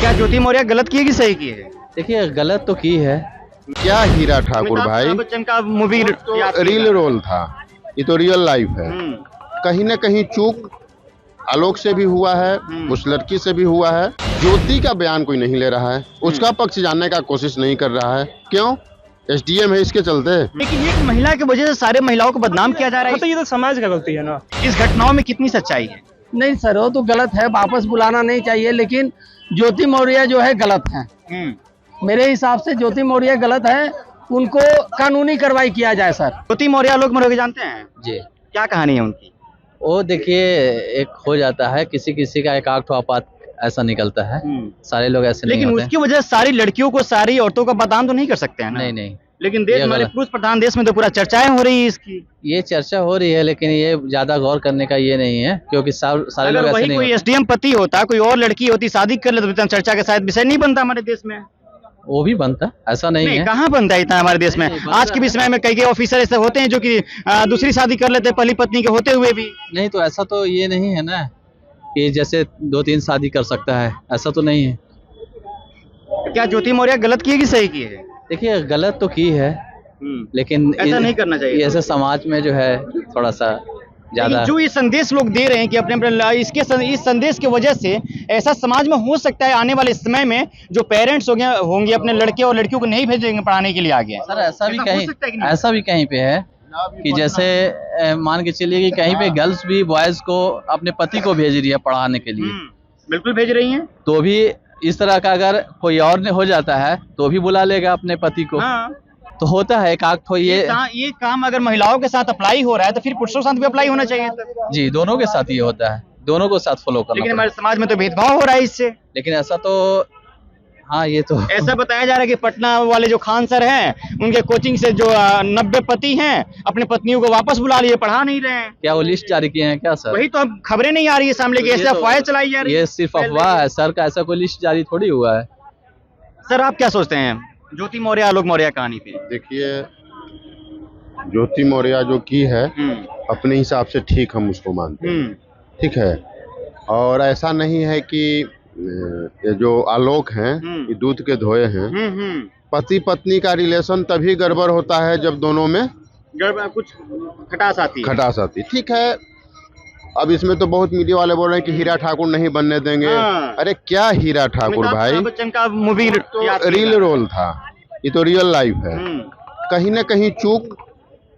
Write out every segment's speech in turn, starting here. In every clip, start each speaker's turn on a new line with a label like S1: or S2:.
S1: क्या ज्योति मौर्य गलत की है कि सही की है?
S2: देखिए गलत तो की है।
S3: क्या हीरा ठाकुर भाई,
S1: अमिताभ बच्चन का मूवी
S3: तो रियल रोल था, ये तो रियल लाइफ है। कहीं ना कहीं चूक आलोक से भी हुआ है, उस लड़की से भी हुआ है। ज्योति का बयान कोई नहीं ले रहा है, उसका पक्ष जानने का कोशिश नहीं कर रहा है। क्यों? एसडीएम है इसके चलते।
S1: लेकिन एक महिला की वजह से सारे महिलाओं को बदनाम किया जा रहा है।
S4: तो ये तो समाज का गलती है ना।
S1: इस घटनाओं में कितनी सच्चाई है?
S5: नहीं सर, वो तो गलत है, वापस बुलाना नहीं चाहिए। लेकिन ज्योति मौर्य जो है गलत है। मेरे हिसाब से ज्योति मौर्य गलत है, उनको कानूनी कार्रवाई किया जाए सर।
S1: ज्योति मौर्य आलोक मौर्य को जानते हैं
S2: जी।
S1: क्या कहानी है उनकी?
S2: वो देखिए एक हो जाता है, किसी किसी का एक आध ठो आपात ऐसा निकलता है। सारे लोग ऐसे नहीं
S1: लेकिन
S2: होते।
S1: उसकी वजह से सारी लड़कियों को, सारी औरतों का बदनाम तो नहीं कर सकते हैं ना?
S2: नहीं नहीं,
S1: लेकिन देश
S2: ये
S1: हमारे
S2: गलत।
S1: पुरुष प्रधान देश में तो पूरा चर्चाएं हो रही है इसकी।
S2: ये चर्चा हो रही है, लेकिन ये ज्यादा गौर करने का ये नहीं है, क्योंकि सारे लोग
S1: अगर
S2: ऐसे
S1: वही
S2: नहीं
S1: कोई
S2: होते।
S1: एसडीएम पति होता, कोई और लड़की होती, शादी कर लेते तो चर्चा के शायद विषय नहीं बनता हमारे देश में।
S2: वो भी बनता, ऐसा नहीं है।
S1: कहाँ बनता है इतना हमारे देश में?
S2: नहीं,
S1: आज के भी समय में कई ऑफिसर ऐसे होते हैं जो कि दूसरी शादी कर लेते हैं पहली पत्नी के होते हुए भी।
S2: नहीं तो ऐसा तो ये नहीं है ना कि जैसे 2-3 शादी कर सकता है, ऐसा तो नहीं है।
S1: क्या ज्योति मौर्य गलत की है कि सही की है?
S2: देखिए गलत तो की है, लेकिन
S1: ऐसा नहीं करना चाहिए।
S2: ऐसे समाज में जो है थोड़ा सा ज्यादा
S1: लेकिन जो ये संदेश लोग दे रहे हैं कि इस संदेश की वजह से ऐसा समाज में हो सकता है आने वाले समय में जो पेरेंट्स होंगे अपने लड़के और लड़कियों को नहीं भेजेंगे पढ़ाने के लिए आगे।
S2: सर ऐसा भी
S1: हो
S2: कहीं
S1: सकता है कि नहीं?
S2: ऐसा भी कहीं पे है कि जैसे मान के चलिए कि कहीं पे गर्ल्स भी बॉयज को अपने पति को भेज रही है पढ़ाने के लिए,
S1: बिल्कुल भेज रही हैं।
S2: तो भी इस तरह का अगर कोई और ने हो जाता है तो भी बुला लेगा अपने पति को। तो होता है एक आध तो
S1: ये काम अगर महिलाओं के साथ अप्लाई हो रहा है तो फिर पुरुषों के साथ भी अप्लाई होना चाहिए था।
S2: जी, दोनों के साथ ये होता है, दोनों को साथ फॉलो करना।
S1: लेकिन हमारे समाज में तो भेदभाव हो रहा है इससे।
S2: लेकिन ऐसा तो हाँ, ये तो
S1: ऐसा बताया जा रहा है कि पटना वाले जो खान सर हैं उनके कोचिंग से जो 90 पति हैं अपने पत्नियों को वापस बुला लिए, पढ़ा नहीं रहे हैं।
S2: क्या वो लिस्ट जारी किए हैं क्या सर?
S1: वही तो अब खबरें नहीं आ रही है सामने की, ऐसे अफवाहें चलाई जा रही है।
S2: ये सिर्फ अफवाह है सर, का ऐसा कोई लिस्ट जारी थोड़ी हुआ है।
S1: सर आप क्या सोचते हैं ज्योति मौर्य आलोक मौर्य कहानी पे?
S3: देखिए, ज्योति मौर्य जो की है अपने हिसाब से ठीक हम उसको मानते हैं, ठीक है। और ऐसा नहीं है कि ये जो आलोक हैं ये दूध के धोए हैं। पति पत्नी का रिलेशन तभी गड़बड़ होता है जब दोनों में
S1: कुछ खटास आती है।
S3: ठीक है। अब इसमें तो बहुत मीडिया वाले बोल रहे हैं कि हीरा ठाकुर नहीं बनने देंगे। अरे क्या हीरा ठाकुर भाई,
S1: अमिताभ बच्चन का मूवी
S3: तो रियल रोल था, ये तो रियल लाइफ है। कहीं ना कहीं चूक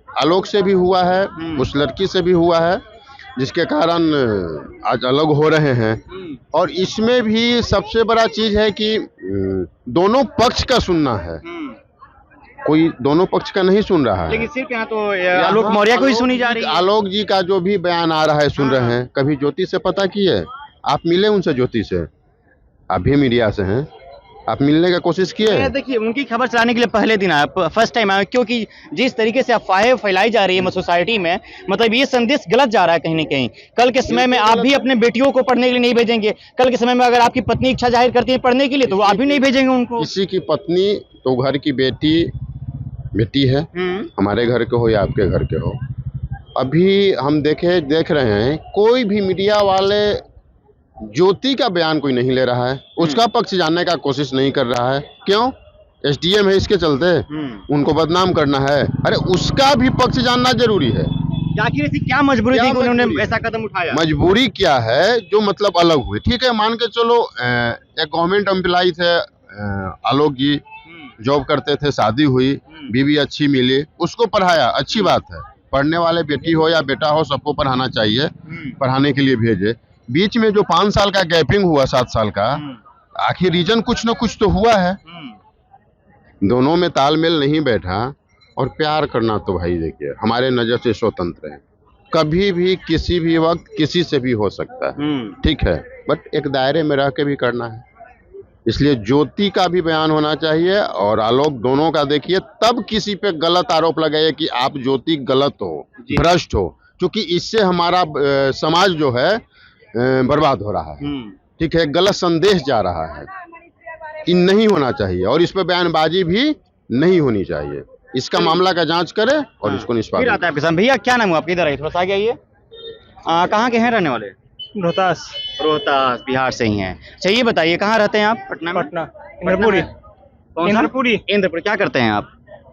S3: आलोक से भी हुआ है, उस लड़की से भी हुआ है, जिसके कारण आज अलग हो रहे हैं। और इसमें भी सबसे बड़ा चीज है कि दोनों पक्ष का सुनना है, कोई दोनों पक्ष का नहीं सुन रहा है।
S1: लेकिन सिर्फ यहाँ तो आलोक मौर्य को ही सुनी जा रही है।
S3: आलोक जी का जो भी बयान आ रहा है सुन रहे हैं। कभी ज्योति से पता किए? आप मिले उनसे? ज्योति से आप भी मीडिया से हैं, आप मिलने का कोशिश किए?
S1: देखिए उनकी खबर चलाने के लिए पहले दिन आया, फर्स्ट टाइम आया, क्योंकि जिस तरीके से अफवाहें फैलाई जा रही है सोसाइटी में, मतलब ये संदेश गलत जा रहा है कहीं ना कहीं। कल के समय में आप भी अपने बेटियों को पढ़ने के लिए नहीं भेजेंगे। कल के समय में अगर आपकी पत्नी इच्छा जाहिर करती है पढ़ने के लिए तो आप भी नहीं भेजेंगे उनको।
S3: किसी की पत्नी तो घर की बेटी है, हमारे घर के हो या आपके घर के हो। अभी हम देख रहे हैं कोई भी मीडिया वाले ज्योति का बयान कोई नहीं ले रहा है, उसका पक्ष जानने का कोशिश नहीं कर रहा है। क्यों? एसडीएम है इसके चलते, उनको बदनाम करना है। अरे उसका भी पक्ष जानना जरूरी है।
S1: आखिर ऐसी क्या मजबूरी थी कि उन्होंने ऐसा कदम उठाया?
S3: मजबूरी क्या है जो मतलब अलग हुए? ठीक है, मान के चलो एक गवर्नमेंट एम्प्लॉय थे आलोक जी, जॉब करते थे, शादी हुई, बीवी अच्छी मिली, उसको पढ़ाया, अच्छी बात है। पढ़ने वाले बेटी हो या बेटा हो सबको पढ़ाना चाहिए, पढ़ाने के लिए भेजे। बीच में जो 5 साल का गैपिंग हुआ, 7 साल का, आखिर रीजन कुछ ना कुछ तो हुआ है। दोनों में तालमेल नहीं बैठा। और प्यार करना तो भाई देखिए हमारे नजर से स्वतंत्र है, कभी भी किसी भी वक्त किसी से भी हो सकता है, ठीक है, बट एक दायरे में रह के भी करना है। इसलिए ज्योति का भी बयान होना चाहिए और आलोक, दोनों का देखिए, तब किसी पे गलत आरोप लगाइए कि आप ज्योति गलत हो, भ्रष्ट हो, क्योंकि इससे हमारा समाज जो है बर्बाद हो रहा है। ठीक है, गलत संदेश जा रहा है, इन नहीं होना चाहिए और इस पे बयानबाजी भी नहीं होनी चाहिए। इसका मामला का जांच करे और इसको निष्पादन।
S1: फिर आता है आपके सामने। भैया क्या नाम है आपका? इधर आइए, थोड़ा सा आगे आइए। कहाँ के हैं रहने वाले?
S4: रोहतास।
S1: रोहतास बिहार से ही हैं। अच्छा ये बताइए कहाँ रहते हैं आप? पटना में?
S4: पटना इंद्रपुरी।
S1: कौन सा?
S4: इंद्रपुरी।
S1: इंद्रपुरी। क्या करते हैं आप?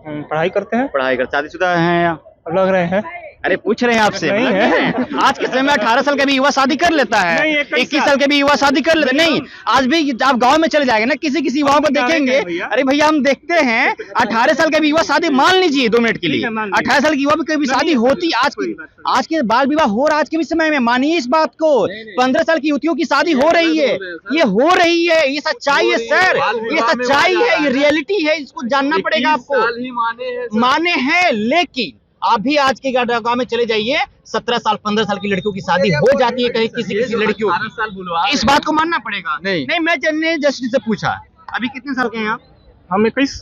S4: हम पढ़ाई करते हैं।
S1: पढ़ाई कर, शादीशुदा हैं या?
S4: लग रहे हैं।
S1: अरे पूछ रहे हैं आपसे।
S4: नहीं है।
S1: आज के समय में 18 साल का भी युवा शादी कर लेता है,
S4: नहीं,
S1: 21 साल का भी युवा शादी कर लेता है। नहीं, आज भी आप गांव में चले जाएंगे ना, किसी किसी युवाओं को देखेंगे, अरे भैया हम देखते हैं 18 साल का भी युवा शादी, मान लीजिए 2 मिनट के लिए 18 साल की युवा भी कभी शादी होती, आज के बाल विवाह हो रहा, आज के भी समय में मानिए इस बात को, 15 साल की युवतियों की शादी हो रही है, ये हो रही है, ये सच्चाई है सर, ये सच्चाई है, ये रियलिटी है, इसको जानना पड़ेगा आपको। माने हैं, लेकिन आप भी आज के गांव में चले जाइए, 17 साल 15 साल की लड़कियों की शादी हो जाती है कहीं किसी लड़कियों की। इस बात को मानना पड़ेगा। नहीं मैं जन्ने जस्ट से पूछा, अभी कितने साल के हैं आप?
S4: हम 21।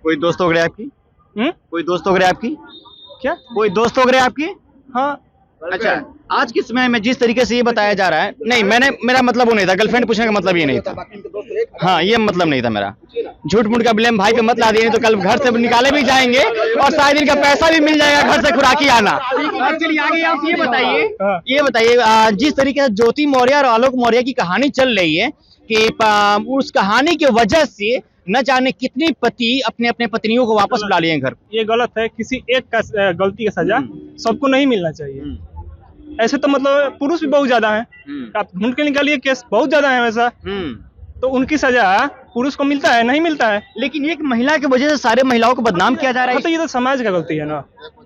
S1: कोई दोस्त वगैरह आपकी? कोई दोस्त वगैरह आपकी?
S4: क्या?
S1: कोई दोस्त वगैरह आपकी?
S4: हाँ।
S1: अच्छा, आज के समय में जिस तरीके से ये बताया जा रहा है, नहीं मेरा मतलब वो नहीं था, गर्लफ्रेंड पूछने का मतलब ये नहीं था। हाँ, ये मतलब नहीं था मेरा। झूठ मूठ का ब्लेम भाई पे मत ला दिए, तो कल घर से निकाले भी जाएंगे और शायद इनका पैसा भी मिल जाएगा घर से खुराकी आना। चलिए आगे आप ये बताइए जिस तरीके से ज्योति मौर्य और आलोक मौर्य की कहानी चल रही है कि उस कहानी की वजह से न जाने कितनी पति अपने अपने पत्नियों को वापस बुला लिए घर।
S4: ये गलत है, किसी एक का गलती का सजा सबको नहीं मिलना चाहिए। ऐसे तो मतलब पुरुष भी बहुत ज्यादा हैं, आप ढूंढ के निकालिए केस बहुत ज्यादा है वैसा, तो उनकी सजा पुरुष को मिलता है नहीं मिलता है।
S1: लेकिन एक महिला की वजह से सारे महिलाओं को बदनाम किया जा रहा है।
S4: तो ये तो समाज का गलती है ना,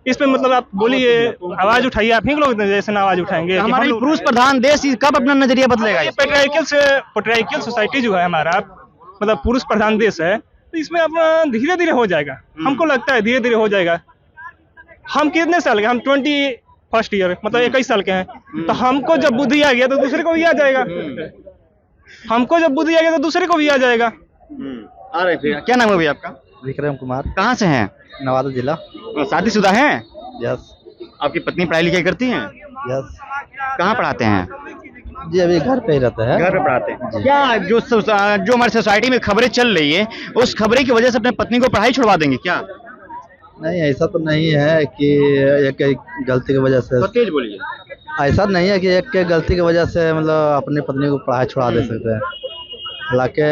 S4: इस पे मतलब आप बोलिए, आवाज उठाइए, आप ही लोग जैसे ना आवाज उठाएंगे।
S1: हमारा पुरुष प्रधान देश कब अपना नजरिया बदलेगा?
S4: पेट्रियार्कल सोसाइटी जो है हमारा, मतलब पुरुष प्रधान देश है, तो इसमें अपना धीरे धीरे हो जाएगा, हमको लगता है धीरे धीरे हो जाएगा। हम कितने साल के? हम 21st ईयर, मतलब 21 साल के हैं, तो हमको जब बुद्धि आ गया तो दूसरे को भी आ जाएगा, हमको जब बुद्धि आ गया तो दूसरे को भी आ जाएगा।
S1: आ रहे फिर। क्या नाम है भैया आपका?
S6: विक्रम कुमार।
S1: कहाँ से हैं?
S6: नवादा जिला।
S1: शादीशुदा हैं?
S6: यस।
S1: आपकी पत्नी पढ़ाई लिखाई करती हैं?
S6: यस।
S1: कहाँ पढ़ाते हैं?
S6: जी अभी घर पे ही रहते हैं।
S1: घर पे पढ़ाते हैं। क्या जो हमारी सोसाइटी में खबरें चल रही है, उस खबरें की वजह से अपने पत्नी को पढ़ाई छुड़वा देंगे क्या?
S6: नहीं, ऐसा तो नहीं है कि एक गलती की वजह से।
S1: तेज बोलिए।
S6: ऐसा नहीं है कि एक के गलती की वजह से मतलब अपनी पत्नी को पढ़ाई छुड़ा दे सकते हैं। हालांकि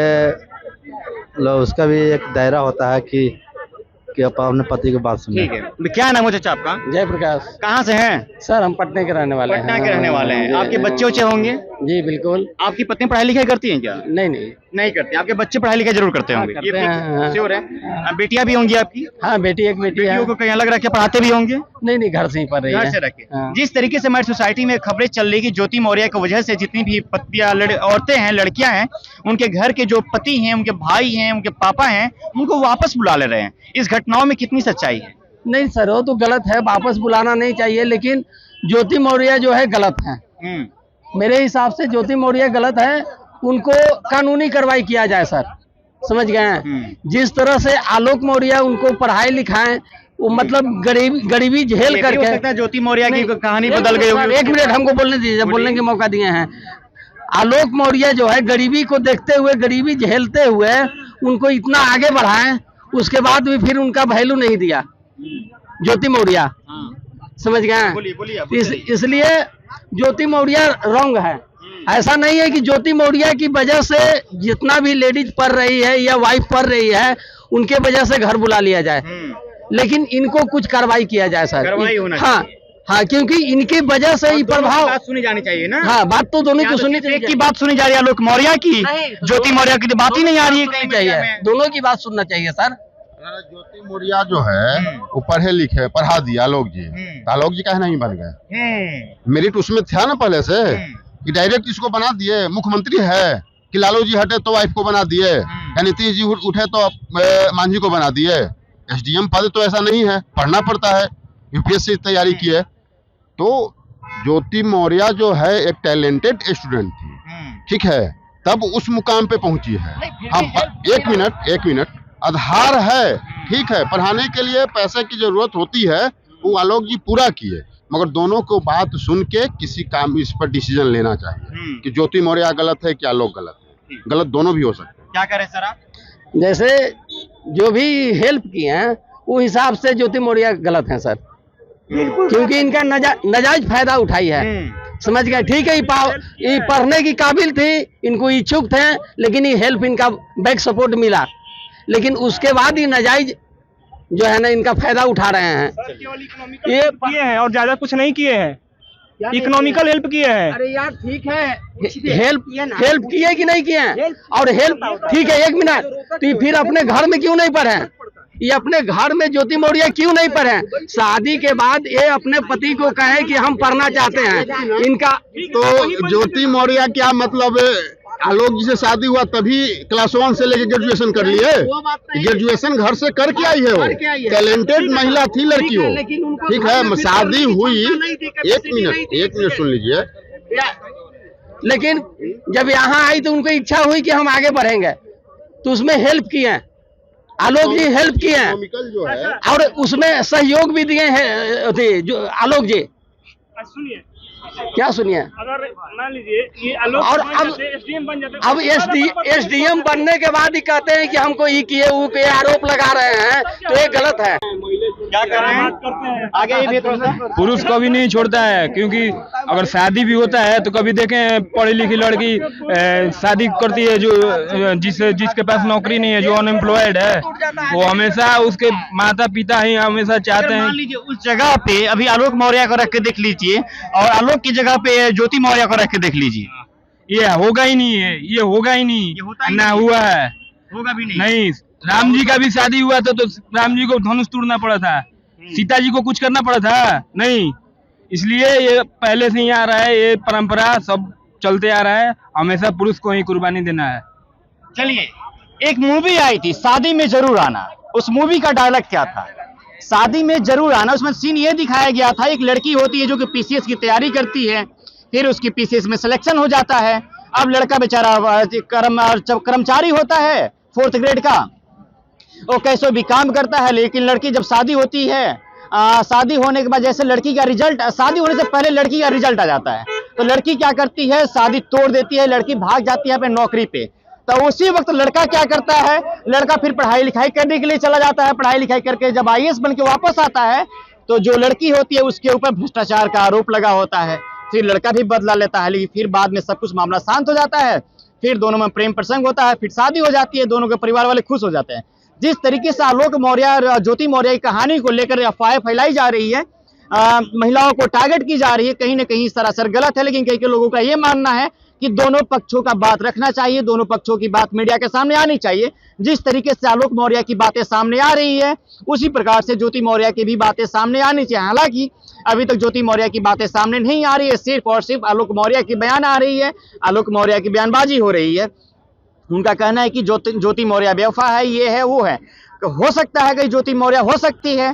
S6: उसका भी एक दायरा होता है कि आप अपने पति की बात सुनिए।
S1: ठीक है। क्या नाम है चाचा आपका?
S5: जयप्रकाश।
S1: कहाँ से हैं?
S5: सर हम पटना के रहने वाले हैं।
S1: पटना के रहने वाले हैं। आपके बच्चे उच्चे होंगे?
S5: जी बिल्कुल।
S1: आपकी पत्नी पढ़ाई लिखाई करती हैं क्या? नहीं करती। आपके बच्चे पढ़ाई लिखाई जरूर करते होंगे?
S5: करते हैं।
S1: श्योर है। बेटियां भी होंगी आपकी?
S5: हाँ बेटी, एक बेटी है।
S1: को कहीं अलग रख के पढ़ाते भी होंगे?
S5: नहीं घर से ही पढ़ रही है।
S1: घर से रखे। जिस तरीके से हमारी सोसाइटी में खबरें चल रही है ज्योति मौर्य की वजह से जितनी भी औरतें हैं, लड़कियां हैं, उनके घर के जो पति हैं, उनके भाई हैं, उनके पापा हैं, उनको वापस बुला ले रहे हैं। इस घटनाओं में कितनी सच्चाई है?
S5: नहीं सर, वो तो गलत है, वापस बुलाना नहीं चाहिए, लेकिन ज्योति मौर्य जो है गलत है। मेरे हिसाब से ज्योति मौर्य गलत है, उनको कानूनी कार्रवाई किया जाए सर, समझ गए हैं? जिस तरह से आलोक मौर्य उनको पढ़ाई लिखाएं, वो मतलब गरीबी झेल करके।
S1: ज्योति मौर्य की कहानी बदल गई होगी।
S5: एक मिनट हमको बोलने दीजिए, बोलने के मौका दिए हैं। आलोक मौर्य जो है गरीबी को देखते हुए, गरीबी झेलते हुए उनको इतना आगे बढ़ाएं, उसके बाद भी फिर उनका वैल्यू नहीं दिया ज्योति मौर्य, समझ गए? इसलिए ज्योति मौर्य रॉन्ग है। ऐसा नहीं है कि ज्योति मौर्य की वजह से जितना भी लेडीज पढ़ रही है या वाइफ पढ़ रही है, उनके वजह से घर बुला लिया जाए, लेकिन इनको कुछ कार्रवाई किया जाए सर।
S1: कार्रवाई होना
S5: हाँ, क्योंकि इनकी वजह से ही प्रभाव।
S1: बात सुनी जानी चाहिए ना।
S5: हाँ, बात तो दोनों की सुननी चाहिए।
S1: एक की बात सुनी जा रही है आलोक मौर्य की, ज्योति मौर्य की बात ही नहीं आ रही है कहीं
S5: चाहिए। दोनों की बात सुनना चाहिए सर।
S3: ज्योति मौर्य जो है वो पढ़े लिखे, पढ़ा दिया आलोक जी, तो आलोक जी काहे नहीं बन गए? मेरिट उसमें था ना पहले से, कि डायरेक्ट इसको बना दिए मुख्यमंत्री है, कि लालू जी हटे तो वाइफ को बना दिए, या नीतीश जी उठे तो मांझी को बना दिए। एसडीएम पद तो ऐसा नहीं है, पढ़ना पड़ता है, यूपीएससी तैयारी की है। तो ज्योति मौर्य जो है एक टैलेंटेड स्टूडेंट थी, ठीक है, तब उस मुकाम पे पहुंची है। हम एक मिनट आधार है, ठीक है, पढ़ाने के लिए पैसे की जरूरत होती है, वो आलोक जी पूरा किए, मगर दोनों को बात सुन के किसी काम इस पर डिसीजन लेना चाहिए कि ज्योति मौर्य गलत है कि आलोक गलत है। गलत दोनों भी हो सकते हैं।
S1: क्या करें सर आप?
S5: जैसे जो भी हेल्प किए हैं वो हिसाब से ज्योति मौर्य गलत है सर, क्योंकि इनका नजायज फायदा उठाई है, समझ गए? ठीक है, ये पढ़ने की काबिल थी, इनको इच्छुक थे, लेकिन ये हेल्प इनका बैक सपोर्ट मिला, लेकिन उसके बाद ही नाजायज जो है ना इनका फायदा उठा रहे हैं।
S4: ये किए हैं और ज्यादा कुछ नहीं किए हैं, इकोनॉमिकल हेल्प किए हैं।
S5: अरे यार ठीक है, हेल्प किए कि नहीं किए हैं? और हेल्प ठीक है, 1 मिनट, तो ये फिर अपने घर में क्यों नहीं पढ़े? ये अपने घर में ज्योति मौर्य क्यों नहीं पढ़े? शादी के बाद ये अपने पति को कहे कि हम पढ़ना चाहते हैं। इनका
S3: तो ज्योति मौर्य क्या मतलब आलोक जी से शादी हुआ तभी क्लास 1 से लेकर ग्रेजुएशन कर लिए? ग्रेजुएशन घर से करके आई है, वो टैलेंटेड महिला थी लड़की हो, ठीक है। शादी हुई, 1 मिनट सुन लीजिए।
S5: लेकिन जब यहाँ आई तो उनको इच्छा हुई कि हम आगे बढ़ेंगे, तो उसमें हेल्प किए, आलोक जी हेल्प किए हैं,
S3: जो है
S5: और उसमें सहयोग भी दिए हैं जो आलोक जी।
S4: सुनिए,
S5: क्या सुनिए,
S4: अगर मान लीजिए ये आलोक
S5: और
S4: एसडीएम बन जाते,
S5: अब एसडीएम बनने के बाद ही कहते हैं कि हमको ये किए वो किए आरोप लगा रहे हैं, तो ये गलत है।
S1: क्या कर रहे हैं आगे ये भी थोड़ा सा।
S7: पुरुष कभी नहीं छोड़ता है, क्योंकि अगर शादी भी होता है तो कभी देखें पढ़ी लिखी लड़की शादी करती है जो जिसके पास नौकरी नहीं है, जो अनएम्प्लॉयड है, वो हमेशा उसके माता पिता ही हमेशा चाहते हैं।
S1: मान लीजिए उस जगह पे अभी आलोक मौर्य को रख के देख लीजिए, और आलोक की जगह पे ज्योति मौर्य को रख के देख लीजिए,
S7: ये होगा ही नहीं है, ये होगा ही नहीं,
S1: ये होता ही
S7: ना
S1: नहीं।
S7: हुआ है,
S1: होगा भी
S7: नहीं। राम जी का भी शादी हुआ था तो राम जी को धनुष तोड़ना पड़ा था, सीता जी को कुछ करना पड़ा था नहीं। इसलिए ये पहले से ही आ रहा है, ये परंपरा सब चलते आ रहा है, हमेशा पुरुष को ही कुर्बानी देना है।
S1: चलिए, एक मूवी आई थी शादी में जरूर आना, उस मूवी का डायलॉग क्या था? शादी में जरूर आना। उसमें सीन ये दिखाया गया था, एक लड़की होती है जो कि पीसीएस की तैयारी करती है, फिर उसकी पीसीएस में सिलेक्शन हो जाता है। अब लड़का बेचारा कर्मचारी होता है 4th ग्रेड का, वो कैसे भी काम करता है, लेकिन लड़की जब शादी होती है, शादी होने के बाद जैसे लड़की का रिजल्ट, शादी होने से पहले लड़की का रिजल्ट आ जाता है, तो लड़की क्या करती है, शादी तोड़ देती है, लड़की भाग जाती है अपने नौकरी पे। तो उसी वक्त लड़का क्या करता है, लड़का फिर पढ़ाई लिखाई करने के लिए चला जाता है। पढ़ाई लिखाई करके जब आईएएस बन के वापस आता है, तो जो लड़की होती है उसके ऊपर भ्रष्टाचार का आरोप लगा होता है। फिर लड़का भी बदला लेता है, लेकिन फिर बाद में सब कुछ मामला शांत हो जाता है, फिर दोनों में प्रेम प्रसंग होता है, फिर शादी हो जाती है, दोनों के परिवार वाले खुश हो जाते हैं। जिस तरीके से आलोक मौर्य और ज्योति मौर्य की कहानी को लेकर अफवाहें फैलाई जा रही है, महिलाओं को टारगेट की जा रही है, कहीं ना कहीं सरासर गलत है। लेकिन कई लोगों का ये मानना है कि दोनों पक्षों का बात रखना चाहिए, दोनों पक्षों की बात मीडिया के सामने आनी चाहिए। जिस तरीके से आलोक मौर्य की बातें सामने आ रही है, उसी प्रकार से ज्योति मौर्य की भी बातें सामने आनी चाहिए। हालांकि अभी तक ज्योति मौर्य की बातें सामने नहीं आ रही है, सिर्फ और सिर्फ आलोक मौर्य की बयान आ रही है, आलोक मौर्य की बयानबाजी हो रही है। उनका कहना है कि ज्योति मौर्य बेवफा है, ये है वो है। हो सकता है कि ज्योति मौर्य हो सकती है,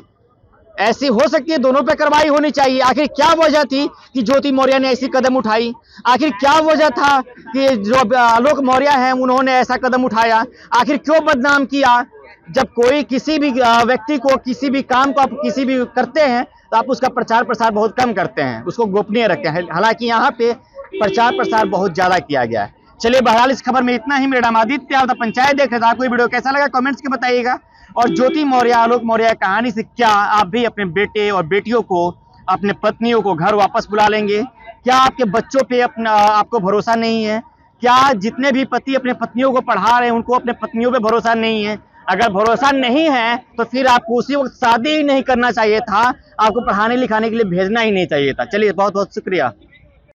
S1: ऐसी हो सकती है, दोनों पे कार्रवाई होनी चाहिए। आखिर क्या वजह थी कि ज्योति मौर्य ने ऐसी कदम उठाई? आखिर क्या वजह था कि जो आलोक मौर्य हैं उन्होंने ऐसा कदम उठाया? आखिर क्यों बदनाम किया? जब कोई किसी भी व्यक्ति को, किसी भी काम को आप किसी भी करते हैं तो आप उसका प्रचार प्रसार बहुत कम करते हैं, उसको गोपनीय रखते हैं। हालांकि यहाँ पे प्रचार प्रसार बहुत ज्यादा किया गया है। चलिए, बहरहाल इस खबर में इतना ही। मेरा नाम आदित्य, आप पंचायत देख रहे थे। आपको ये वीडियो कैसा लगा कमेंट्स के बताइएगा, और ज्योति मौर्य, आलोक मौर्य कहानी से क्या आप भी अपने बेटे और बेटियों को, अपने पत्नियों को घर वापस बुला लेंगे? क्या आपके बच्चों पे आपको भरोसा नहीं है? क्या जितने भी पति अपने पत्नियों को पढ़ा रहे हैं उनको अपने पत्नियों पे भरोसा नहीं है? अगर भरोसा नहीं है तो फिर आपको उसी वक्त शादी ही नहीं करना चाहिए था, आपको पढ़ाने लिखाने के लिए भेजना ही नहीं चाहिए था। चलिए, बहुत बहुत शुक्रिया।